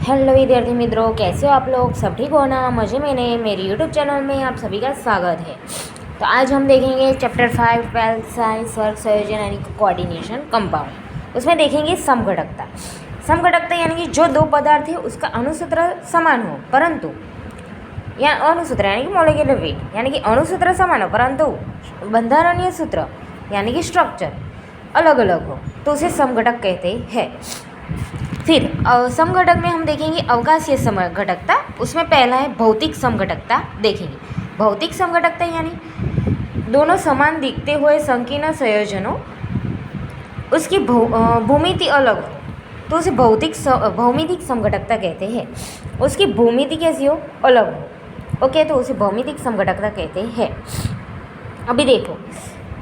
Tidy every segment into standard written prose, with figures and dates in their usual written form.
Hello विद्यार्थी मित्रों, कैसे हो आप लोग? सब ठीक हो ना? मैंने मेरे यूट्यूब चैनल में आप सभी का स्वागत है। तो आज हम देखेंगे चैप्टर 5 ट्वेल्थ साइंस वर्ग संयोजन यानी कि कोऑर्डिनेशन कंपाउंड। उसमें देखेंगे समघटकता। समघटकता यानी कि जो दो पदार्थ है उसका अणुसूत्र समान हो परंतु या अणुसूत्र यानी कि मोलिक्युलर वेट यानी कि अणुसूत्र समान हो परंतु बंधारणीय सूत्र यानी कि स्ट्रक्चर अलग अलग हो तो उसे समघटक कहते हैं। फिर समघटक में हम देखेंगे अवकाशीय समघटकता। उसमें पहला है भौतिक समघटकता देखेंगे। भौतिक समघटकता यानी दोनों समान दिखते हुए संकीर्ण संयोजनों उसकी भूमिति अलग हो तो उसे भौमितिक समघटकता कहते हैं। उसकी भूमिति कैसी हो? अलग हो, ओके, तो उसे भौमितिक समघटकता कहते हैं। अभी देखो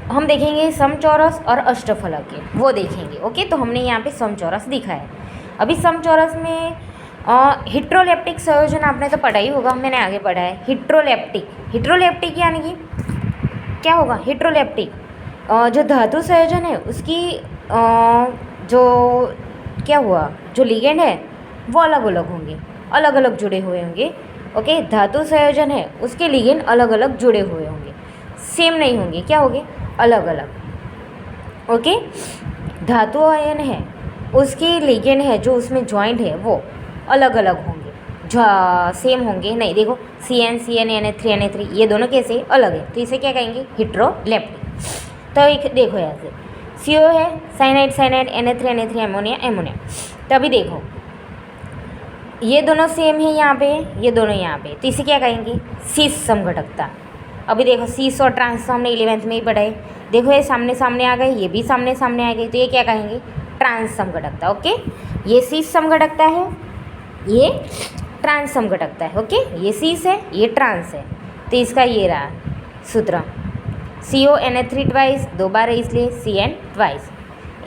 हम देखेंगे समचौरस और अष्टफलकीय, वो देखेंगे। ओके, तो हमने यहाँ पे समचौरस दिखा है। अभी समचौरस में हिट्रोलेप्टिक संयोजन आपने तो पढ़ा ही होगा, मैंने आगे पढ़ा है। हिट्रोलेप्टिक यानी कि क्या होगा? हिट्रोलेप्टिक जो धातु संयोजन है उसकी जो क्या हुआ, जो लिगेंड है वो अलग अलग होंगे, अलग अलग जुड़े हुए होंगे। ओके, धातु संयोजन है उसके लिगेंड अलग अलग जुड़े हुए होंगे, सेम नहीं होंगे, क्या होंगे? अलग अलग। ओके, धातु आयन है उसके लिगेंड है जो उसमें जॉइंट है वो अलग अलग होंगे, सेम होंगे नहीं। देखो CN Na3 Na3 ये दोनों कैसे अलग है तो इसे क्या कहेंगे? हिट्रोलेप्टिक। तो एक देखो यहाँ से CO है साइनाइड Na3 एमोनिया। तो अभी देखो ये दोनों सेम है यहाँ पे, ये दोनों यहाँ पे, तो इसे क्या कहेंगे? सीस समघटकता। अभी देखो सीस और ट्रांस हमने 11th में ही पढ़ा है। देखो ये सामने सामने आ गए, ये भी सामने सामने आ गए, तो ये क्या कहेंगे? ट्रांस समघटकता। ओके, ये सीस समघटकता है, ये ट्रांस समघटकता है। ओके, ये सीस है, ये ट्रांस है, तो इसका ये रहा सूत्र CONA3 ट्वाइस, दो बार है इसलिए CN twice.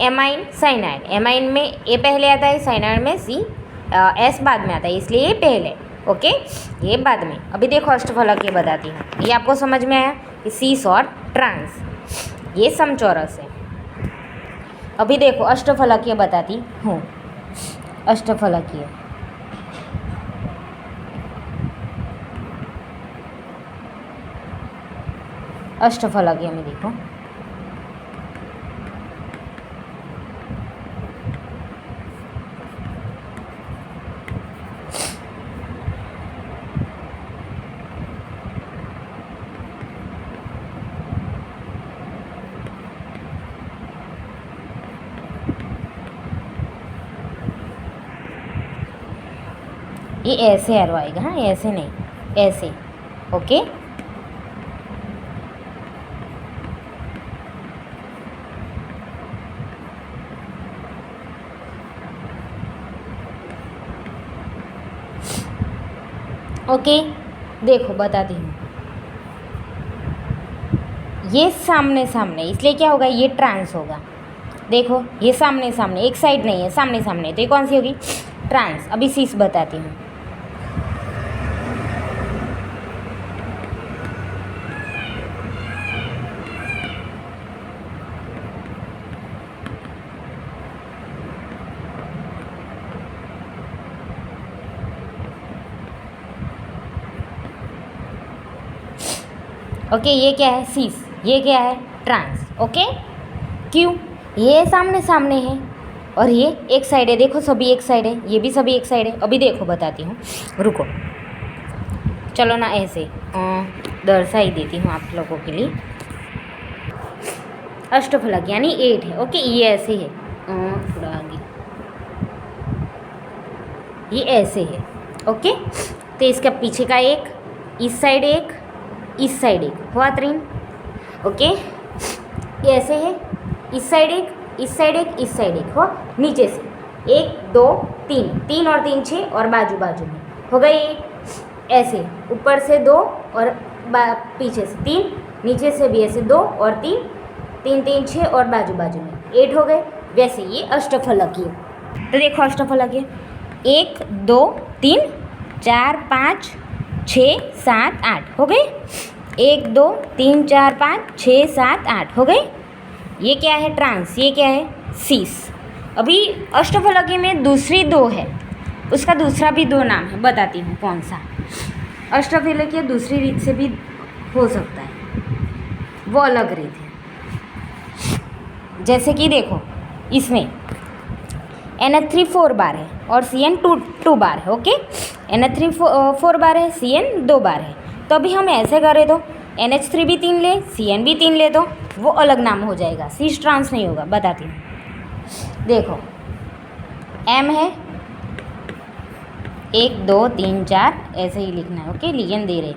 Amine cyanide, amine में ए पहले आता है, साइनाइड में S बाद में आता है, इसलिए ये पहले। ओके, ये बाद में। अभी देखो अष्टफलकीय बताती हूँ, ये आपको समझ में आया कि सीस और ट्रांस, ये समचौरस है। अभी देखो अष्टफलकीय बताती हूँ। अष्टफलकीय में देखो ये ऐसे एरो आएगा, हाँ ऐसे नहीं, ऐसे। ओके, ओके, देखो बताती हूँ। ये सामने सामने इसलिए क्या होगा? ये ट्रांस होगा। देखो ये सामने सामने, एक साइड नहीं है, सामने सामने, तो ये कौन सी होगी? ट्रांस। अभी सीस बताती हूँ। ओके, ये क्या है? सीस। ये क्या है? ट्रांस। ओके, क्यों? ये सामने सामने है और ये एक साइड है। देखो सभी एक साइड है, ये भी सभी एक साइड है। अभी देखो बताती हूँ, रुको, चलो ना ऐसे दर्शा ही देती हूँ आप लोगों के लिए। अष्टफलक यानी 8 है। ओके, ये ऐसे है, थोड़ा आगे, ये ऐसे है। ओके, तो इसका पीछे का एक, इस साइड एक, इस साइड एक, हुआ 3। ओके, ये ऐसे है, इस साइड एक, इस साइड एक, इस साइड एक, हुआ नीचे से 1 2 3, 3 और 3 6 और बाजू बाजू में हो गई 8। ऐसे ऊपर से 2 और पीछे से 3, नीचे से भी ऐसे 2 और 3, 3 3 6 और बाजू बाजू में 8 हो गए। वैसे ये अष्टफलकीय। तो देखो अष्टफलकीय 1 2 3 4 5 6 7 8 हो गए। 1 2 3 4 5 6 7 8 हो गए। ये क्या है? ट्रांस। ये क्या है? सीस। अभी अष्टफलकीय में दूसरी 2 है, उसका दूसरा भी दो नाम है, बताती हूँ कौन सा। अष्टफलक की दूसरी रीत से भी हो सकता है, वो अलग रीत है। जैसे कि देखो इसमें NH3 4 बार है और CN 2 बार है। ओके, NH3 4 बार है, CN 2 बार है। तो अभी हम ऐसे करें तो NH3 भी 3 ले, CN भी 3 ले, तो वो अलग नाम हो जाएगा, सिस ट्रांस नहीं होगा। बताती हूँ, देखो M है 1 2 3 4 ऐसे ही लिखना है। ओके, लिगेंड दे रहे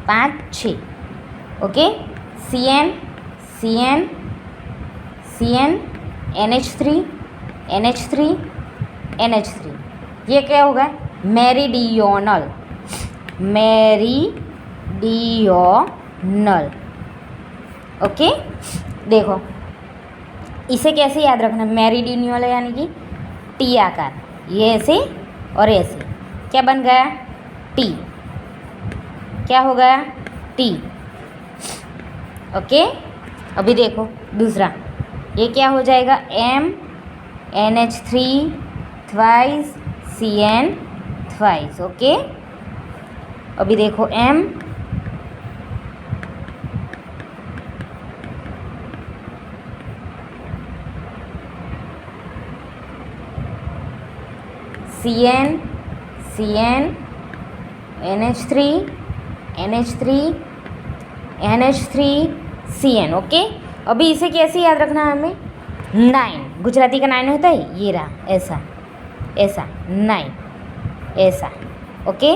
5 6। Okay, CN CN CN NH3 NH3 NH3, ये क्या होगा? Meridional, meridional. ओके, देखो इसे कैसे याद रखना? मेरिडियोनल यानी कि टी आकार, ये ऐसे और ऐसे, क्या बन गया? टी। क्या हो गया? टी। ओके, अभी देखो दूसरा, ये क्या हो जाएगा? M NH3 twice CN twice. Okay, अभी देखो M CN CN NH3 NH3 NH3 CN। Okay, अभी इसे कैसे याद रखना है हमें? 9, गुजराती का 9 होता है, ये रहा, ऐसा ऐसा 9 ऐसा। ओके,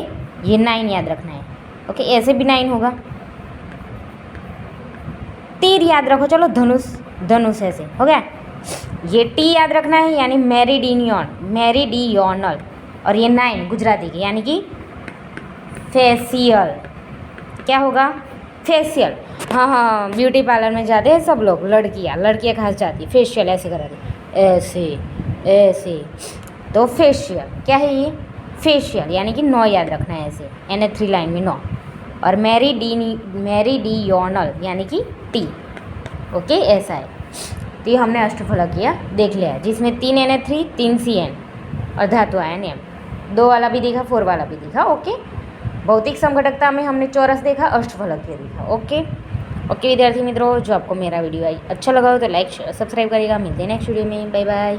ये 9 याद रखना है। ओके, ऐसे भी 9 होगा। तीर याद रखो, चलो धनुष, धनुष ऐसे हो गया। ये टी याद रखना है यानी मेरिडियोनल, और ये 9 गुजराती के यानी कि फेशियल। क्या होगा? फेशियल। हाँ हाँ, ब्यूटी पार्लर में जाते हैं सब लोग, लड़कियाँ खास जाती है, फेशियल ऐसे कराती, ऐसे ऐसे, तो फेशियल क्या है? ये फेशियल यानी कि 9 याद रखना है ऐसे, NH3 लाइन में 9, और मेरिडियोनल यानी कि टी। ओके, ऐसा है। तो ये हमने अष्टफलक किया, देख लिया, जिसमें 3 NH3 3 CN और धातु आयन M, 2 वाला भी देखा, 4 वाला भी देखा। ओके, भौतिक समघटकता में हमने चौरस देखा, अष्टफलक ये देखा। ओके ओके विद्यार्थी मित्रों, जो आपको मेरा वीडियो अच्छा लगा हो तो लाइक सब्सक्राइब करिएगा। मिलते हैं नेक्स्ट वीडियो में, बाय बाय।